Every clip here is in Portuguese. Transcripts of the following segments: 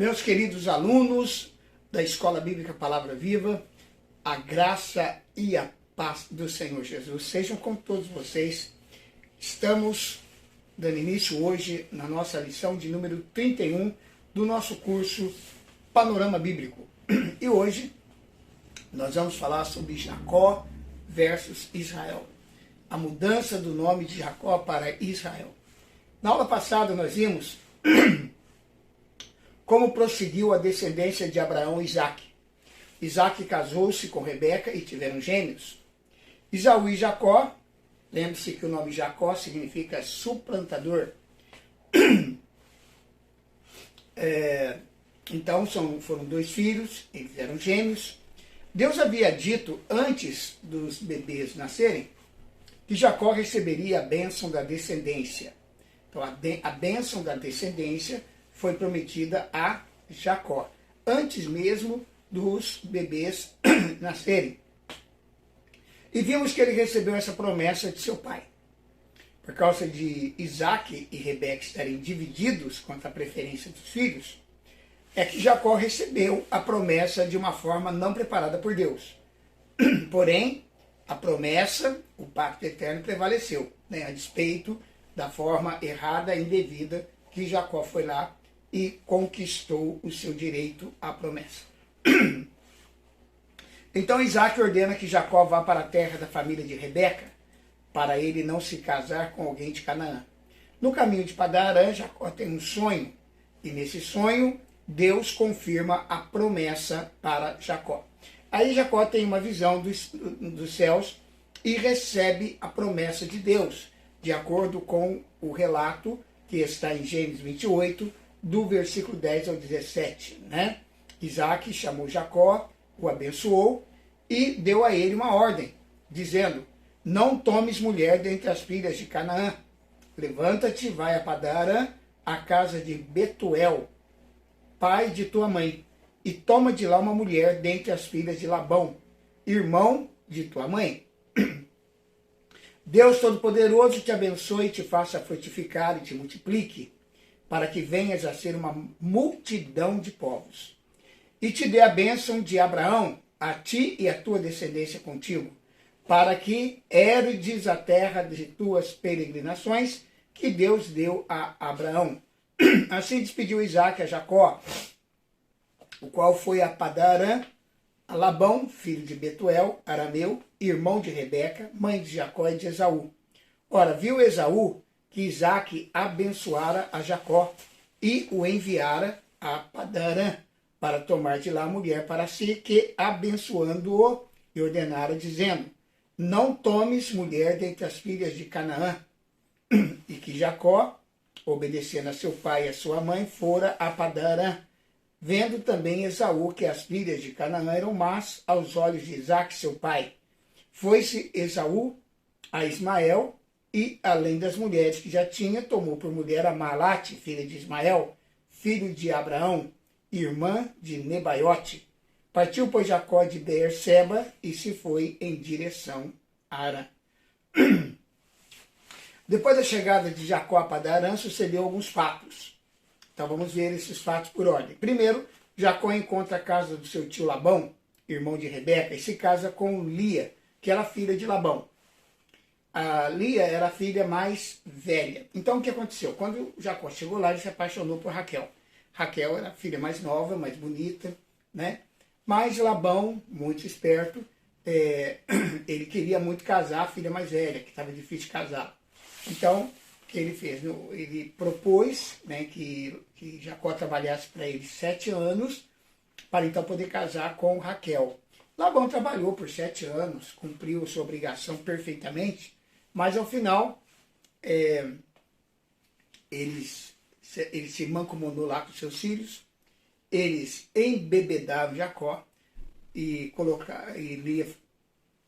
Meus queridos alunos da Escola Bíblica Palavra Viva, a graça e a paz do Senhor Jesus sejam com todos vocês. Estamos dando início hoje na nossa lição de número 31 do nosso curso Panorama Bíblico. E hoje nós vamos falar sobre Jacó versus Israel. A mudança do nome de Jacó para Israel. Na aula passada nós vimos como prosseguiu a descendência de Abraão e Isaque. Isaque casou-se com Rebeca e tiveram gêmeos. Esaú e Jacó, lembre-se que o nome Jacó significa suplantador. Então foram dois filhos, eles eram gêmeos. Deus havia dito antes dos bebês nascerem que Jacó receberia a bênção da descendência. Então a bênção da descendência foi prometida a Jacó, antes mesmo dos bebês nascerem. E vimos que ele recebeu essa promessa de seu pai. Por causa de Isaque e Rebeca estarem divididos quanto à preferência dos filhos, é que Jacó recebeu a promessa de uma forma não preparada por Deus. Porém, a promessa, o pacto eterno prevaleceu, a despeito da forma errada e indevida que Jacó foi lá e conquistou o seu direito à promessa. Então Isaque ordena que Jacó vá para a terra da família de Rebeca, para ele não se casar com alguém de Canaã. No caminho de Padarã, Jacó tem um sonho, e nesse sonho Deus confirma a promessa para Jacó. Aí Jacó tem uma visão dos céus e recebe a promessa de Deus, de acordo com o relato que está em Gênesis 28, do versículo 10 ao 17. Isaque chamou Jacó, o abençoou e deu a ele uma ordem, dizendo: não tomes mulher dentre as filhas de Canaã. Levanta-te, vai a Padarã, a casa de Betuel, pai de tua mãe, e toma de lá uma mulher dentre as filhas de Labão, irmão de tua mãe. Deus Todo-Poderoso te abençoe e te faça frutificar e te multiplique, para que venhas a ser uma multidão de povos. E te dê a bênção de Abraão, a ti e a tua descendência contigo, para que herdes a terra de tuas peregrinações, que Deus deu a Abraão. Assim despediu Isaque a Jacó, o qual foi a Padarã, a Labão, filho de Betuel, arameu, irmão de Rebeca, mãe de Jacó e de Esaú. Ora, viu Esaú que Isaque abençoara a Jacó e o enviara a Padarã para tomar de lá a mulher para si, que abençoando-o e ordenara, dizendo: não tomes mulher dentre as filhas de Canaã. E que Jacó, obedecendo a seu pai e a sua mãe, fora a Padarã, vendo também Esaú que as filhas de Canaã eram más aos olhos de Isaque, seu pai. Foi-se Esaú a Ismael, e, além das mulheres que já tinha, tomou por mulher a Malate, filha de Ismael, filho de Abraão, irmã de Nebaiote. Partiu, pois, Jacó de Beerseba e se foi em direção a Arã. Depois da chegada de Jacó a Padarã, sucedeu alguns fatos. Então vamos ver esses fatos por ordem. Primeiro, Jacó encontra a casa do seu tio Labão, irmão de Rebeca, e se casa com Lia, que era filha de Labão. A Lia era a filha mais velha. Então o que aconteceu? Quando Jacó chegou lá, ele se apaixonou por Raquel. Raquel era a filha mais nova, mais bonita, Mas Labão, muito esperto, ele queria muito casar a filha mais velha, que estava difícil de casar. Então, o que ele fez? Ele propôs que Jacó trabalhasse para ele 7 anos, para então poder casar com Raquel. Labão trabalhou por 7 anos, cumpriu sua obrigação perfeitamente, mas ao final ele se mancomunou lá com seus filhos, eles embebedaram Jacó e Lia,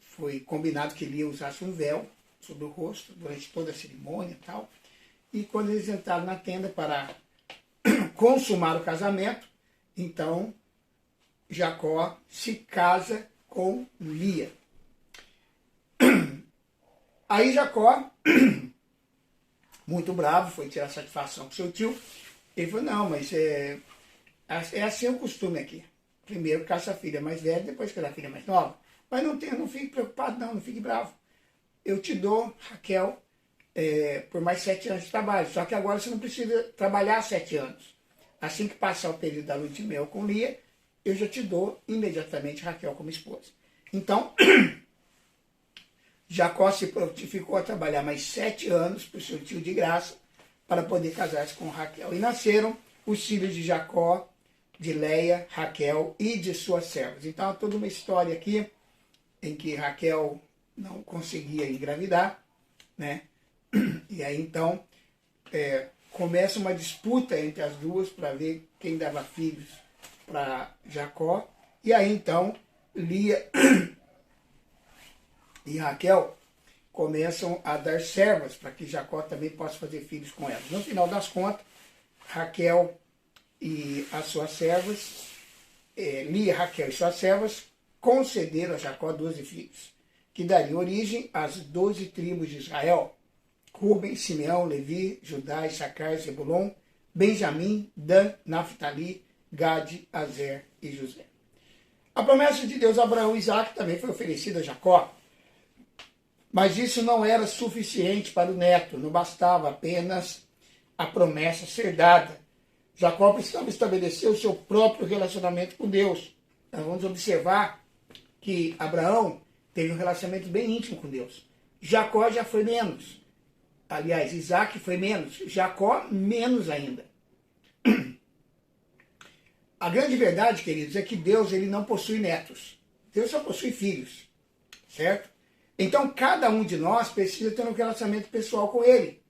foi combinado que Lia usasse um véu sobre o rosto durante toda a cerimônia e tal. E quando eles entraram na tenda para consumar o casamento, então Jacó se casa com Lia. Aí Jacó, muito bravo, foi tirar satisfação com seu tio. Ele falou: não, mas É assim o costume aqui. Primeiro caça a filha mais velha, depois caça a filha mais nova. Mas não fique preocupado não fique bravo. Eu te dou, Raquel, por mais 7 anos de trabalho. Só que agora você não precisa trabalhar 7 anos. Assim que passar o período da lua de mel com Lia, eu já te dou imediatamente Raquel como esposa. Então, Jacó se prontificou a trabalhar mais 7 anos para o seu tio de graça, para poder casar-se com Raquel. E nasceram os filhos de Jacó, de Leia, Raquel e de suas servas. Então, há toda uma história aqui em que Raquel não conseguia engravidar, né? E aí, então, começa uma disputa entre as duas para ver quem dava filhos para Jacó. E aí, então, Lia e Raquel começam a dar servas para que Jacó também possa fazer filhos com elas. No final das contas, Raquel e as suas servas, Lia, Raquel e suas servas, concederam a Jacó 12 filhos, que dariam origem às 12 tribos de Israel: Ruben, Simeão, Levi, Judá, Issacar, Zebulon, Benjamim, Dan, Naftali, Gade, Azer e José. A promessa de Deus a Abraão e Isaac também foi oferecida a Jacó, mas isso não era suficiente para o neto, não bastava apenas a promessa ser dada. Jacó precisava estabelecer o seu próprio relacionamento com Deus. Nós vamos observar que Abraão teve um relacionamento bem íntimo com Deus. Jacó já foi menos. Aliás, Isaac foi menos. Jacó, menos ainda. A grande verdade, queridos, é que Deus ele não possui netos. Deus só possui filhos. Certo? Então, cada um de nós precisa ter um relacionamento pessoal com Ele.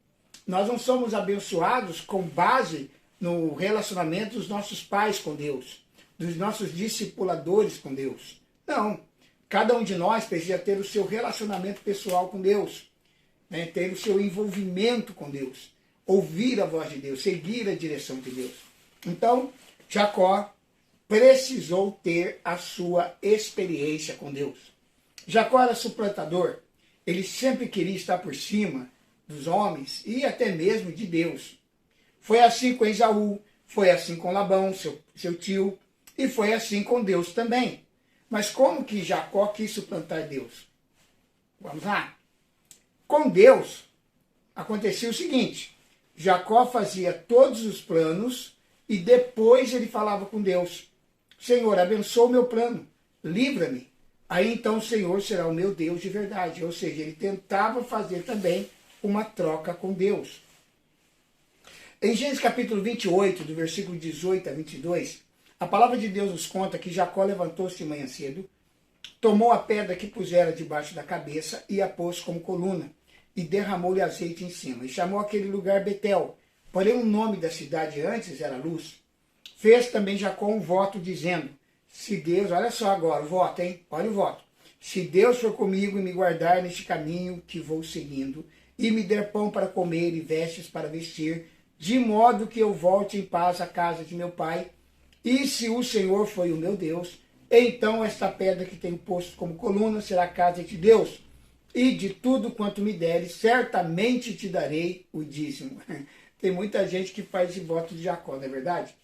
Nós não somos abençoados com base no relacionamento dos nossos pais com Deus, dos nossos discipuladores com Deus. Não. Cada um de nós precisa ter o seu relacionamento pessoal com Deus, né? Ter o seu envolvimento com Deus, ouvir a voz de Deus, seguir a direção de Deus. Então, Jacó precisou ter a sua experiência com Deus. Jacó era suplantador, ele sempre queria estar por cima dos homens e até mesmo de Deus. Foi assim com Esaú, foi assim com Labão, seu tio, e foi assim com Deus também. Mas como que Jacó quis suplantar Deus? Vamos lá. Com Deus, acontecia o seguinte: Jacó fazia todos os planos e depois ele falava com Deus: Senhor, abençoa o meu plano, livra-me. Aí então o Senhor será o meu Deus de verdade. Ou seja, ele tentava fazer também uma troca com Deus. Em Gênesis capítulo 28, do versículo 18 a 22, a palavra de Deus nos conta que Jacó levantou-se de manhã cedo, tomou a pedra que pusera debaixo da cabeça e a pôs como coluna, e derramou-lhe azeite em cima, e chamou aquele lugar Betel, porém o nome da cidade antes era Luz. Fez também Jacó um voto dizendo: se Deus, olha só agora o voto, hein? Olha o voto. Se Deus for comigo e me guardar neste caminho que vou seguindo, e me der pão para comer e vestes para vestir, de modo que eu volte em paz à casa de meu pai, e se o Senhor foi o meu Deus, então esta pedra que tenho posto como coluna será a casa de Deus, e de tudo quanto me deres, certamente te darei o dízimo. Tem muita gente que faz esse voto de Jacó, não é verdade?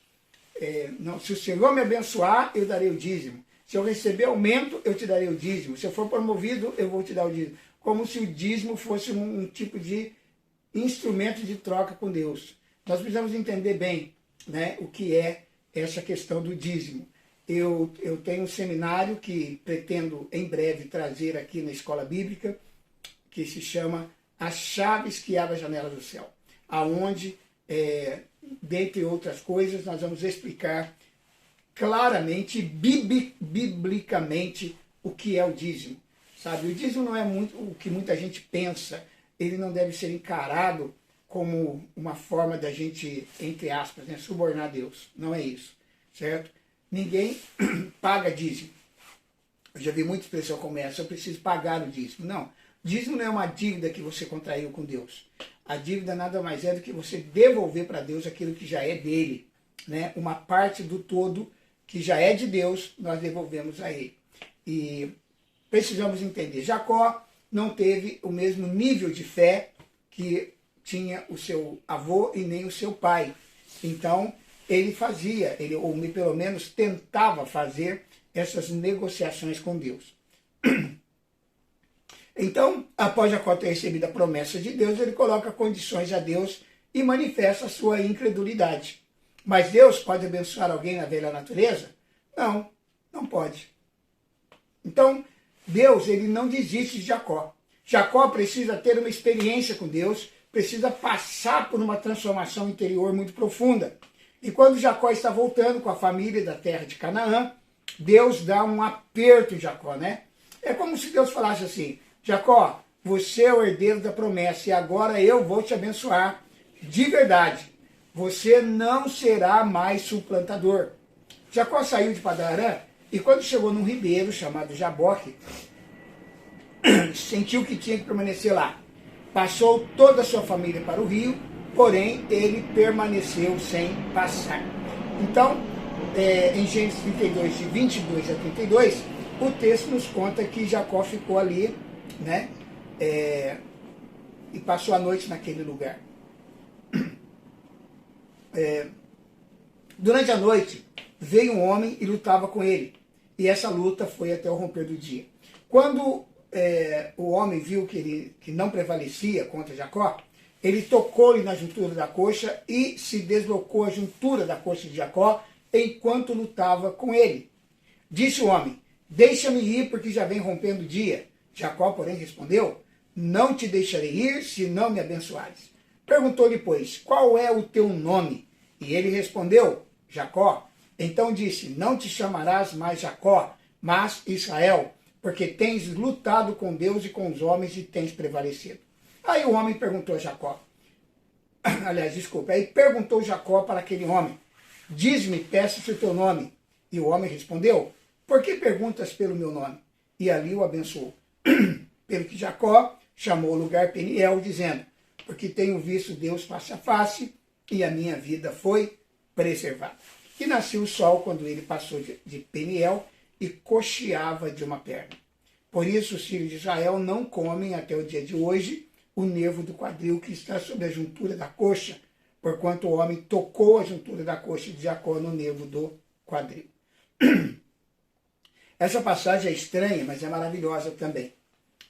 Não, se o Senhor me abençoar, eu darei o dízimo. Se eu receber aumento, eu te darei o dízimo. Se eu for promovido, eu vou te dar o dízimo. Como se o dízimo fosse um tipo de instrumento de troca com Deus. Nós precisamos entender bem, né, o que é essa questão do dízimo. Eu tenho um seminário que pretendo em breve trazer aqui na Escola Bíblica, que se chama As Chaves que Abrem a Janela do Céu, aonde, dentre outras coisas, nós vamos explicar claramente, biblicamente, o que é o dízimo. Sabe? O dízimo não é muito o que muita gente pensa, ele não deve ser encarado como uma forma da gente, entre aspas, né, subornar a Deus. Não é isso, certo? Ninguém paga dízimo. Eu já vi muita expressão como essa: eu preciso pagar o dízimo. Não, dízimo não é uma dívida que você contraiu com Deus. A dívida nada mais é do que você devolver para Deus aquilo que já é dele, né? Uma parte do todo que já é de Deus, nós devolvemos a ele. E precisamos entender, Jacó não teve o mesmo nível de fé que tinha o seu avô e nem o seu pai. Então, ele fazia, ou pelo menos tentava fazer essas negociações com Deus. Então, após Jacó ter recebido a promessa de Deus, ele coloca condições a Deus e manifesta a sua incredulidade. Mas Deus pode abençoar alguém na velha natureza? Não, não pode. Então, Deus, ele não desiste de Jacó. Jacó precisa ter uma experiência com Deus, precisa passar por uma transformação interior muito profunda. E quando Jacó está voltando com a família da terra de Canaã, Deus dá um aperto em Jacó, né? É como se Deus falasse assim: Jacó, você é o herdeiro da promessa e agora eu vou te abençoar de verdade. Você não será mais suplantador. Jacó saiu de Padarã e quando chegou num ribeiro chamado Jaboque, sentiu que tinha que permanecer lá. Passou toda a sua família para o rio, porém ele permaneceu sem passar. Então, em Gênesis 32, de 22 a 32, o texto nos conta que Jacó ficou ali, né, e passou a noite naquele lugar. Durante a noite, veio um homem e lutava com ele. E essa luta foi até o romper do dia. Quando o homem viu que não prevalecia contra Jacó, ele tocou-lhe na juntura da coxa e se deslocou a juntura da coxa de Jacó enquanto lutava com ele. Disse o homem: deixa-me ir, porque já vem rompendo o dia. Jacó, porém, respondeu: não te deixarei ir, se não me abençoares. Perguntou-lhe, pois, qual é o teu nome? E ele respondeu: Jacó. Então disse: não te chamarás mais Jacó, mas Israel, porque tens lutado com Deus e com os homens e tens prevalecido. Aí o homem perguntou a Jacó, aí perguntou Jacó para aquele homem: diz-me, peço-te o teu nome. E o homem respondeu: por que perguntas pelo meu nome? E ali o abençoou. Pelo que Jacó chamou o lugar Peniel, dizendo: porque tenho visto Deus face a face e a minha vida foi preservada. E nasceu o sol quando ele passou de Peniel e coxeava de uma perna. Por isso os filhos de Israel não comem até o dia de hoje o nervo do quadril que está sobre a juntura da coxa, porquanto o homem tocou a juntura da coxa de Jacó no nervo do quadril. Essa passagem é estranha, mas é maravilhosa também.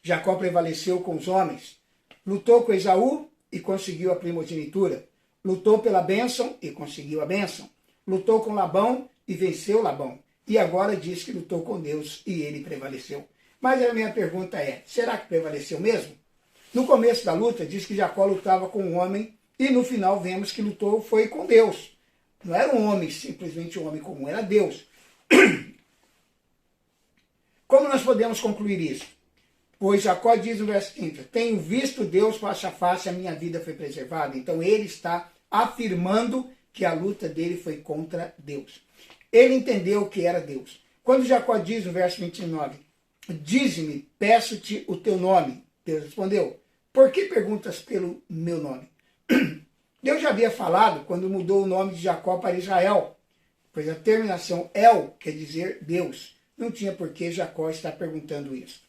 Jacó prevaleceu com os homens, lutou com Esaú e conseguiu a primogenitura, lutou pela bênção e conseguiu a bênção, lutou com Labão e venceu Labão, e agora diz que lutou com Deus e ele prevaleceu. Mas a minha pergunta é: será que prevaleceu mesmo? No começo da luta diz que Jacó lutava com um homem e no final vemos que lutou foi com Deus. Não era um homem, simplesmente um homem comum, era Deus. Como nós podemos concluir isso? Pois Jacó diz no verso 30, tenho visto Deus face a face, a minha vida foi preservada. Então ele está afirmando que a luta dele foi contra Deus. Ele entendeu que era Deus. Quando Jacó diz no verso 29, dize-me, peço-te o teu nome. Deus respondeu: por que perguntas pelo meu nome? Deus já havia falado quando mudou o nome de Jacó para Israel, pois a terminação El quer dizer Deus. Não tinha por que Jacó estar perguntando isso.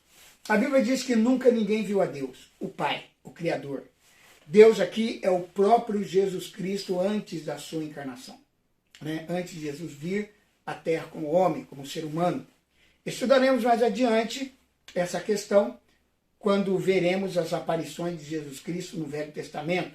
A Bíblia diz que nunca ninguém viu a Deus, o Pai, o Criador. Deus aqui é o próprio Jesus Cristo antes da sua encarnação, né? Antes de Jesus vir à Terra como homem, como ser humano. Estudaremos mais adiante essa questão quando veremos as aparições de Jesus Cristo no Velho Testamento.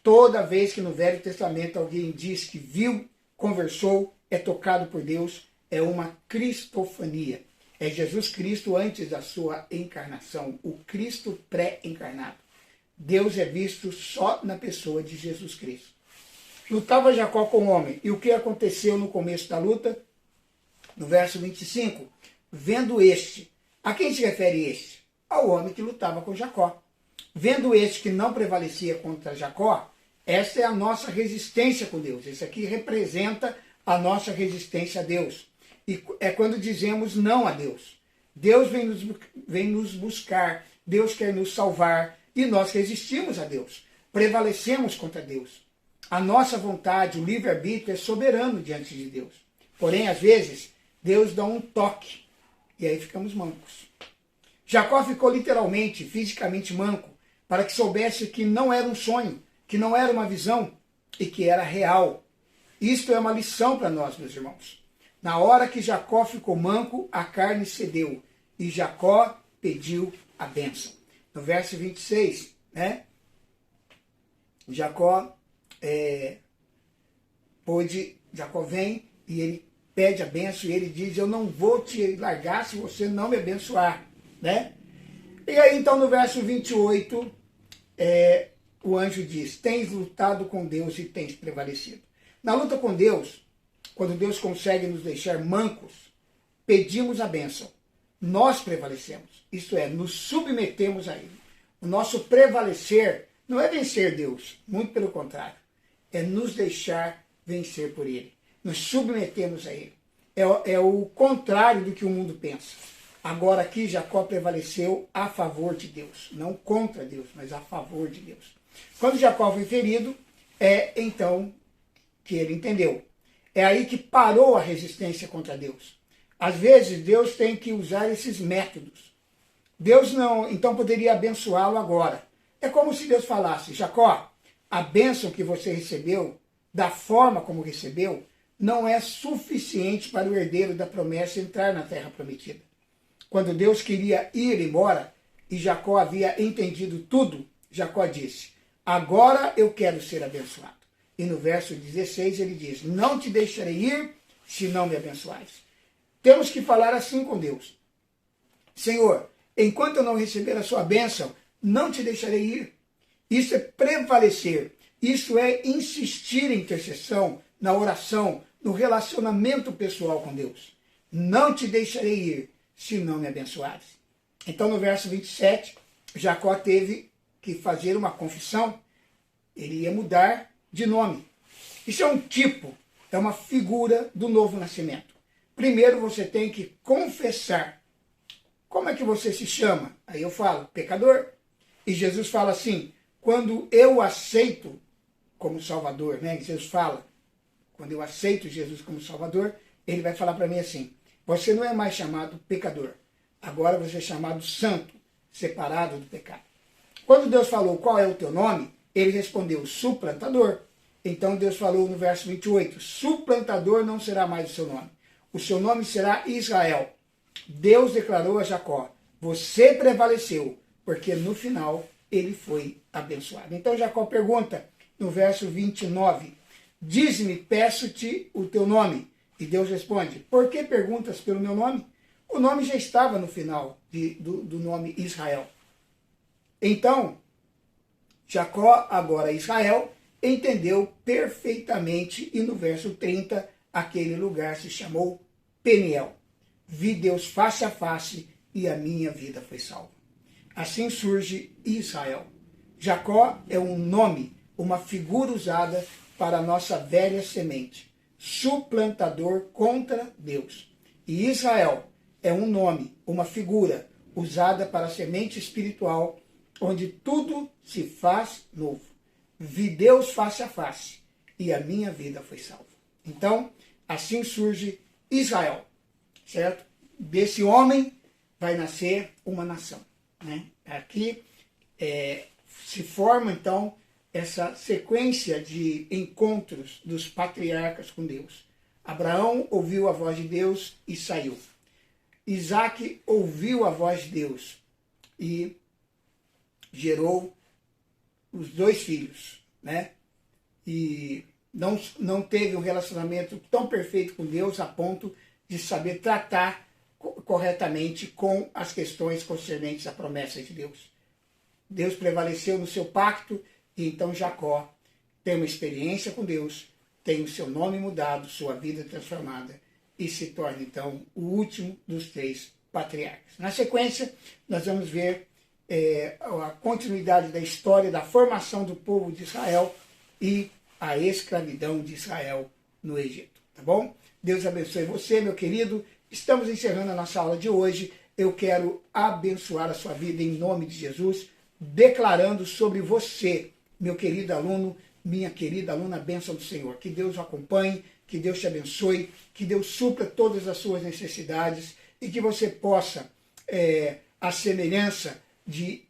Toda vez que no Velho Testamento alguém diz que viu, conversou, é tocado por Deus, é uma cristofania. É Jesus Cristo antes da sua encarnação, o Cristo pré-encarnado. Deus é visto só na pessoa de Jesus Cristo. Lutava Jacó com o homem. E o que aconteceu no começo da luta? No verso 25. Vendo este. A quem se refere este? Ao homem que lutava com Jacó. Vendo este que não prevalecia contra Jacó, esta é a nossa resistência com Deus. Isso aqui representa a nossa resistência a Deus. E é quando dizemos não a Deus. Deus vem nos buscar, Deus quer nos salvar e nós resistimos a Deus. Prevalecemos contra Deus. A nossa vontade, o livre-arbítrio é soberano diante de Deus. Porém, às vezes, Deus dá um toque e aí ficamos mancos. Jacó ficou literalmente, fisicamente manco, para que soubesse que não era um sonho, que não era uma visão e que era real. Isto é uma lição para nós, meus irmãos. Na hora que Jacó ficou manco, a carne cedeu e Jacó pediu a bênção. No verso 26, né? Jacó vem e ele pede a bênção e ele diz: eu não vou te largar se você não me abençoar, né? E aí então no verso 28, o anjo diz: tens lutado com Deus e tens prevalecido. Na luta com Deus, quando Deus consegue nos deixar mancos, pedimos a bênção. Nós prevalecemos, isto é, nos submetemos a Ele. O nosso prevalecer não é vencer Deus, muito pelo contrário, é nos deixar vencer por Ele. Nos submetemos a Ele. É o contrário do que o mundo pensa. Agora aqui Jacó prevaleceu a favor de Deus, não contra Deus, mas a favor de Deus. Quando Jacó foi ferido, então que ele entendeu. É aí que parou a resistência contra Deus. Às vezes Deus tem que usar esses métodos. Deus não, então poderia abençoá-lo agora. É como se Deus falasse: Jacó, a bênção que você recebeu, da forma como recebeu, não é suficiente para o herdeiro da promessa entrar na terra prometida. Quando Deus queria ir embora e Jacó havia entendido tudo, Jacó disse: agora eu quero ser abençoado. E no verso 16 ele diz: não te deixarei ir se não me abençoares. Temos que falar assim com Deus: Senhor, enquanto eu não receber a sua bênção, não te deixarei ir. Isso é prevalecer. Isso é insistir em intercessão, na oração, no relacionamento pessoal com Deus. Não te deixarei ir se não me abençoares. Então no verso 27, Jacó teve que fazer uma confissão. Ele ia mudar de nome. Isso é um tipo, é uma figura do novo nascimento. Primeiro você tem que confessar. Como é que você se chama? Aí eu falo: pecador. E Jesus fala assim: quando eu aceito como Salvador, né? Jesus fala, quando eu aceito Jesus como Salvador, ele vai falar para mim assim: você não é mais chamado pecador, agora você é chamado santo, separado do pecado. Quando Deus falou: qual é o teu nome? Ele respondeu: suplantador. Então Deus falou no verso 28, suplantador não será mais o seu nome. O seu nome será Israel. Deus declarou a Jacó: você prevaleceu, porque no final ele foi abençoado. Então Jacó pergunta no verso 29, dize-me, peço-te o teu nome. E Deus responde: por que perguntas pelo meu nome? O nome já estava no final do nome Israel. Então, Jacó, agora Israel, entendeu perfeitamente, e no verso 30, aquele lugar se chamou Peniel. Vi Deus face a face e a minha vida foi salva. Assim surge Israel. Jacó é um nome, uma figura usada para a nossa velha semente, suplantador contra Deus. E Israel é um nome, uma figura usada para a semente espiritual, onde tudo se faz novo. Vi Deus face a face e a minha vida foi salva. Então, assim surge Israel, certo? Desse homem vai nascer uma nação, né? Aqui se forma, então, essa sequência de encontros dos patriarcas com Deus. Abraão ouviu a voz de Deus e saiu. Isaac ouviu a voz de Deus e gerou os 2 filhos, né? E não teve um relacionamento tão perfeito com Deus a ponto de saber tratar corretamente com as questões concernentes à promessa de Deus. Deus prevaleceu no seu pacto e então Jacó tem uma experiência com Deus, tem o seu nome mudado, sua vida transformada e se torna então o último dos 3 patriarcas. Na sequência, nós vamos ver a continuidade da história da formação do povo de Israel e a escravidão de Israel no Egito, tá bom? Deus abençoe você, meu querido. Estamos encerrando a nossa aula de hoje. Eu quero abençoar a sua vida em nome de Jesus, declarando sobre você, meu querido aluno, minha querida aluna, a bênção do Senhor. Que Deus o acompanhe, que Deus te abençoe, que Deus supra todas as suas necessidades e que você possa, à semelhança de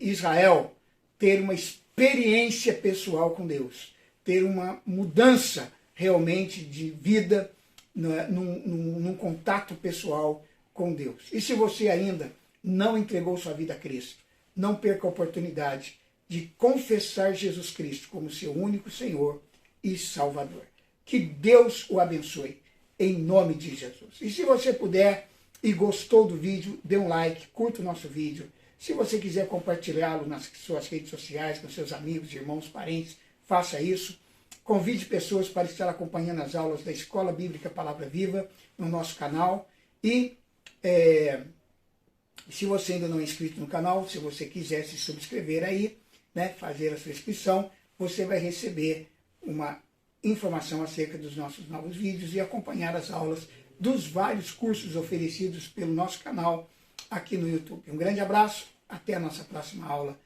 Israel, ter uma experiência pessoal com Deus, ter uma mudança realmente de vida, num contato pessoal com Deus. E se você ainda não entregou sua vida a Cristo, não perca a oportunidade de confessar Jesus Cristo como seu único Senhor e Salvador. Que Deus o abençoe, em nome de Jesus. E se você puder e gostou do vídeo, dê um like, curta o nosso vídeo. Se você quiser compartilhá-lo nas suas redes sociais, com seus amigos, irmãos, parentes, faça isso. Convide pessoas para estar acompanhando as aulas da Escola Bíblica Palavra Viva no nosso canal. E se você ainda não é inscrito no canal, se você quiser se subscrever aí, né, fazer a sua inscrição, você vai receber uma informação acerca dos nossos novos vídeos e acompanhar as aulas dos vários cursos oferecidos pelo nosso canal aqui no YouTube. Um grande abraço, até a nossa próxima aula,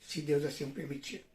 se Deus assim o permitir.